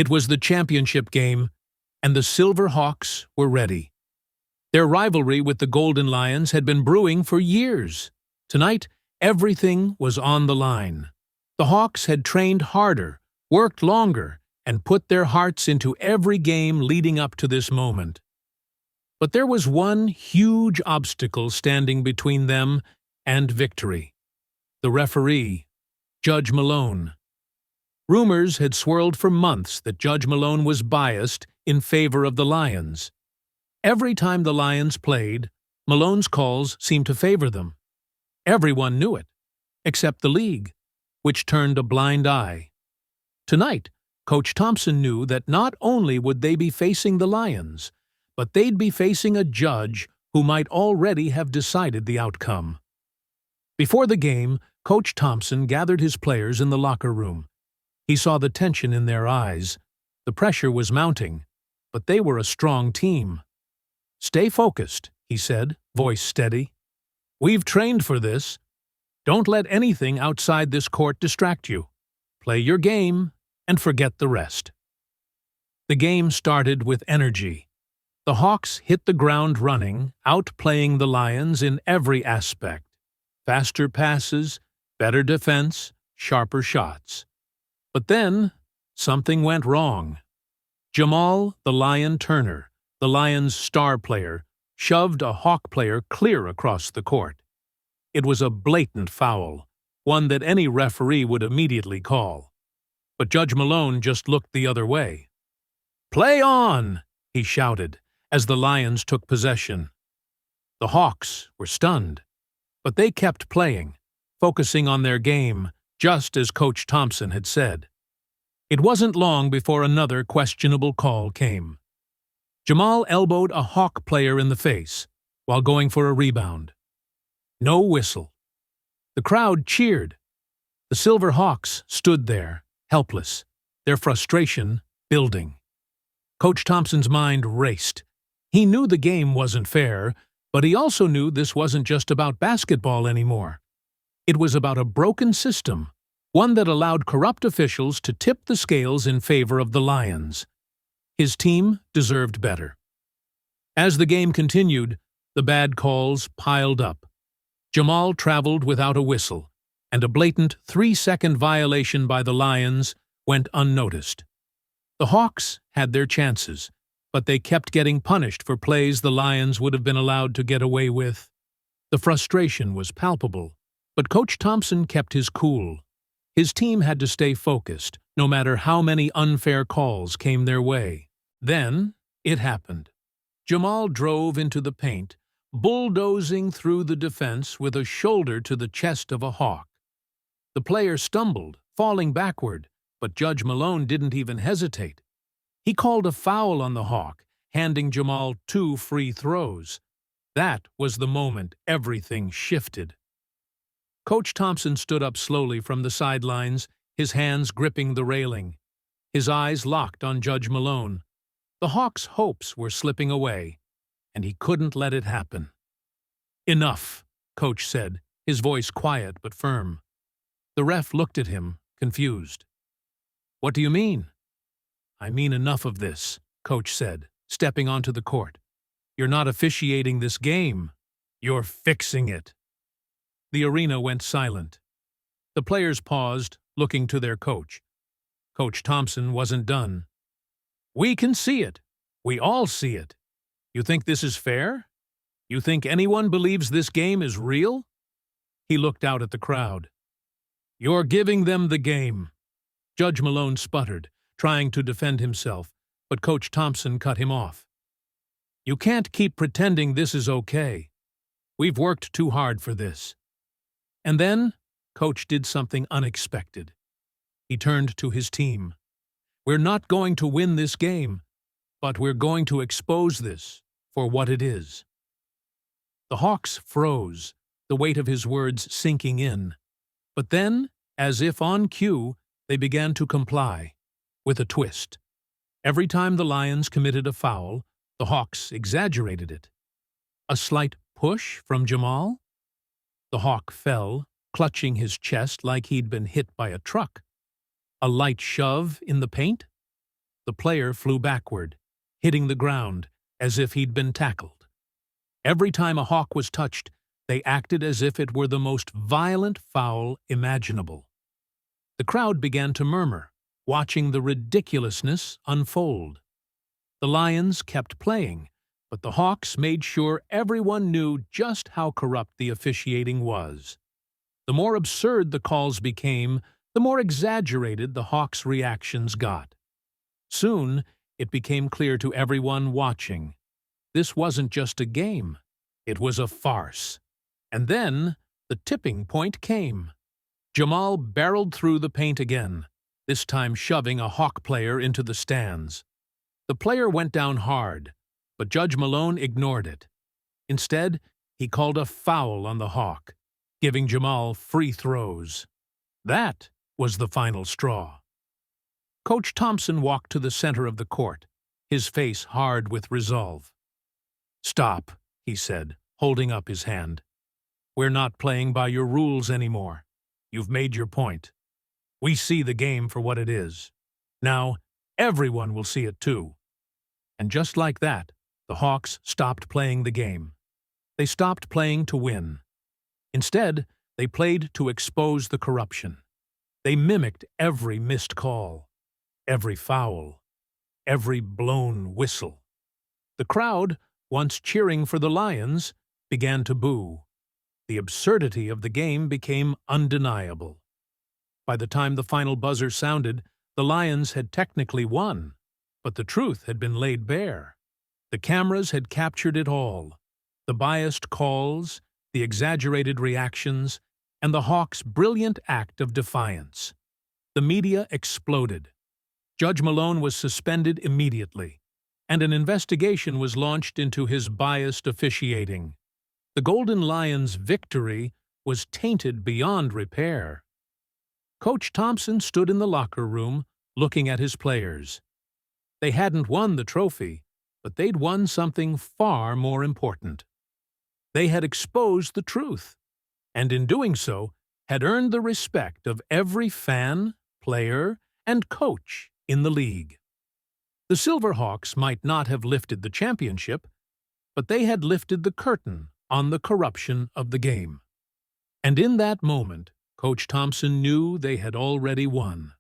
It was the championship game, and the Silver Hawks were ready. Their rivalry with the Golden Lions had been brewing for years. Tonight, everything was on the line. The Hawks had trained harder, worked longer, and put their hearts into every game leading up to this moment. But there was one huge obstacle standing between them and victory. The referee, Judge Malone. Rumors had swirled for months that Judge Malone was biased in favor of the Lions. Every time the Lions played, Malone's calls seemed to favor them. Everyone knew it, except the league, which turned a blind eye. Tonight, Coach Thompson knew that not only would they be facing the Lions, but they'd be facing a judge who might already have decided the outcome. Before the game, Coach Thompson gathered his players in the locker room. He saw the tension in their eyes. The pressure was mounting, but they were a strong team. "Stay focused," he said, voice steady. "We've trained for this. Don't let anything outside this court distract you. Play your game and forget the rest." The game started with energy. The Hawks hit the ground running, outplaying the Lions in every aspect. Faster passes, better defense, sharper shots. But then, something went wrong. Jamal, the Lion Turner, the Lions' star player, shoved a Hawk player clear across the court. It was a blatant foul, one that any referee would immediately call. But Judge Malone just looked the other way. "Play on!" he shouted, as the Lions took possession. The Hawks were stunned, but they kept playing, focusing on their game, just as Coach Thompson had said. It wasn't long before another questionable call came. Jamal elbowed a Hawk player in the face while going for a rebound. No whistle. The crowd cheered. The Silver Hawks stood there, helpless, their frustration building. Coach Thompson's mind raced. He knew the game wasn't fair, but he also knew this wasn't just about basketball anymore. It was about a broken system, one that allowed corrupt officials to tip the scales in favor of the Lions. His team deserved better. As the game continued, the bad calls piled up. Jamal traveled without a whistle, and a blatant 3-second violation by the Lions went unnoticed. The Hawks had their chances, but they kept getting punished for plays the Lions would have been allowed to get away with. The frustration was palpable, but Coach Thompson kept his cool. His team had to stay focused, no matter how many unfair calls came their way. Then, it happened. Jamal drove into the paint, bulldozing through the defense with a shoulder to the chest of a Hawk. The player stumbled, falling backward, but Judge Malone didn't even hesitate. He called a foul on the Hawk, handing Jamal 2 free throws. That was the moment everything shifted. Coach Thompson stood up slowly from the sidelines, his hands gripping the railing. His eyes locked on Judge Malone. The Hawks' hopes were slipping away, and he couldn't let it happen. "Enough," Coach said, his voice quiet but firm. The ref looked at him, confused. "What do you mean?" "I mean enough of this," Coach said, stepping onto the court. "You're not officiating this game. You're fixing it." The arena went silent. The players paused, looking to their coach. Coach Thompson wasn't done. "We can see it. We all see it. You think this is fair? You think anyone believes this game is real?" He looked out at the crowd. "You're giving them the game." Judge Malone sputtered, trying to defend himself, but Coach Thompson cut him off. "You can't keep pretending this is okay. We've worked too hard for this." And then, Coach did something unexpected. He turned to his team. "We're not going to win this game, but we're going to expose this for what it is." The Hawks froze, the weight of his words sinking in. But then, as if on cue, they began to comply, with a twist. Every time the Lions committed a foul, the Hawks exaggerated it. A slight push from Jamal? The Hawk fell, clutching his chest like he'd been hit by a truck. A light shove in the paint? The player flew backward, hitting the ground as if he'd been tackled. Every time a hawk was touched, they acted as if it were the most violent foul imaginable. The crowd began to murmur, watching the ridiculousness unfold. The Lions kept playing, but the Hawks made sure everyone knew just how corrupt the officiating was. The more absurd the calls became, the more exaggerated the Hawks' reactions got. Soon, it became clear to everyone watching. This wasn't just a game. It was a farce. And then, the tipping point came. Jamal barreled through the paint again, this time shoving a Hawk player into the stands. The player went down hard, but Judge Malone ignored it. Instead, he called a foul on the Hawk, giving Jamal free throws. That was the final straw. Coach Thompson walked to the center of the court, his face hard with resolve. "Stop," he said, holding up his hand. "We're not playing by your rules anymore. You've made your point. We see the game for what it is. Now, everyone will see it too." And just like that, the Hawks stopped playing the game. They stopped playing to win. Instead, they played to expose the corruption. They mimicked every missed call, every foul, every blown whistle. The crowd, once cheering for the Lions, began to boo. The absurdity of the game became undeniable. By the time the final buzzer sounded, the Lions had technically won, but the truth had been laid bare. The cameras had captured it all: the biased calls, the exaggerated reactions, and the Hawks' brilliant act of defiance. The media exploded. Judge Malone was suspended immediately, and an investigation was launched into his biased officiating. The Golden Lions' victory was tainted beyond repair. Coach Thompson stood in the locker room, looking at his players. They hadn't won the trophy, but they'd won something far more important. They had exposed the truth, and in doing so, had earned the respect of every fan, player, and coach in the league. The Silverhawks might not have lifted the championship, but they had lifted the curtain on the corruption of the game. And in that moment, Coach Thompson knew they had already won.